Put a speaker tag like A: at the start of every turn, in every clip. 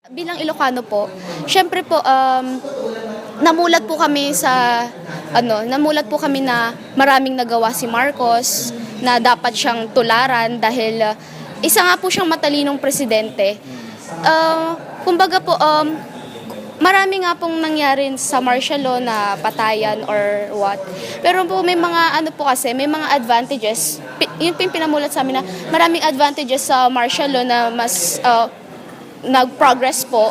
A: Bilang Ilocano po, syempre po namulat po kami namulat po kami na maraming nagawa si Marcos na dapat siyang tularan dahil isa nga po siyang matalinong presidente. Kumbaga po marami nga pong nangyari sa martial law na patayan or what. Pero po may mga may mga advantages. Yun po yung pinamulat sa amin na maraming advantages sa martial law na mas nag-progress po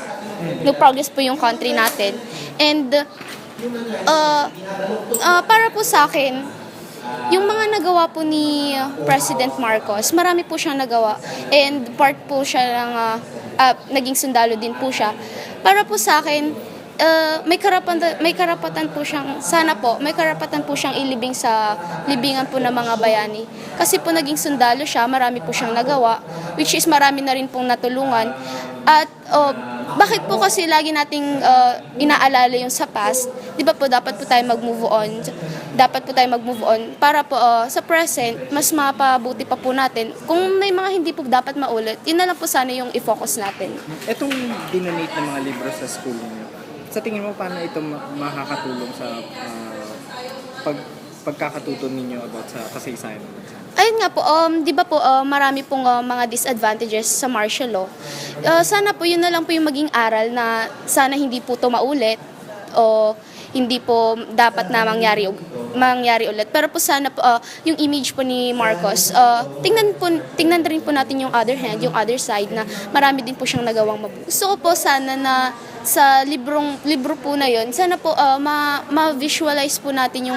A: yung country natin. And para po sa akin, yung mga nagawa po ni President Marcos, marami po siyang nagawa. And part po siya ng naging sundalo din po siya. Para po sa akin, may karapatan po siyang, may karapatan po siyang ilibing sa libingan po ng mga bayani. Kasi po naging sundalo siya, marami po siyang nagawa, which is marami na rin pong natulungan. At bakit po kasi lagi nating inaalala yung sa past? Di ba po dapat po tayo mag-move on? Dapat po tayo mag-move on para po sa present, mas mapabuti pa po natin. Kung may mga hindi po dapat maulit, yun na lang po sana yung i-focus natin.
B: Itong dinonate ng mga libro sa school niyo, sa tingin mo paano ito makakatulong sa pagkakatuto ninyo about sa kasaysayan?
A: Ayun nga po, di ba po marami pong mga disadvantages sa martial law. Sana po yun na lang po yung maging aral na sana hindi po ito maulit o hindi po dapat na mangyari ulit. Pero po sana po yung image po ni Marcos, tingnan rin po natin yung other hand, yung other side na marami din po siyang nagawang mabuti. Gusto ko po sana na sa libro po na yun, sana po ma-visualize po natin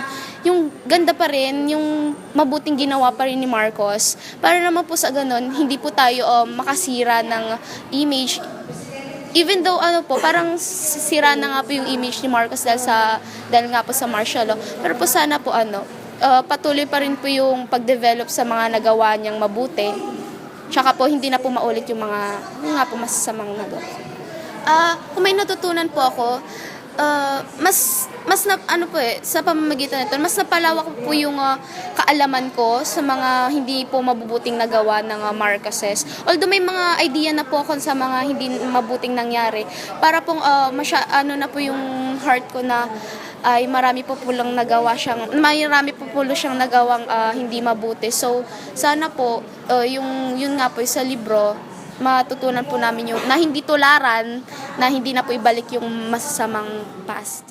A: yung ganda pa rin, yung mabuting ginawa pa rin ni Marcos. Para naman po sa ganun, hindi po tayo makasira ng image. Even though parang sira na nga po yung image ni Marcos dahil nga po sa martial law. Pero po sana po patuloy pa rin po yung pag-develop sa mga nagawa niyang mabuti. Tsaka po hindi na po maulit yung mga po masasamang nagawa. Kung may natutunan po ako, sa pamamagitan nito, mas napalawak po yung kaalaman ko sa mga hindi po mabubuting nagawa ng Marcoses. Although may mga idea na po ako sa mga hindi mabuting nangyari, para pong na po yung heart ko na ay marami po siyang nagawang hindi mabuti. So sana po yun nga po sa libro, matutunan po namin yung na hindi tularan, na hindi na po ibalik yung masasamang past.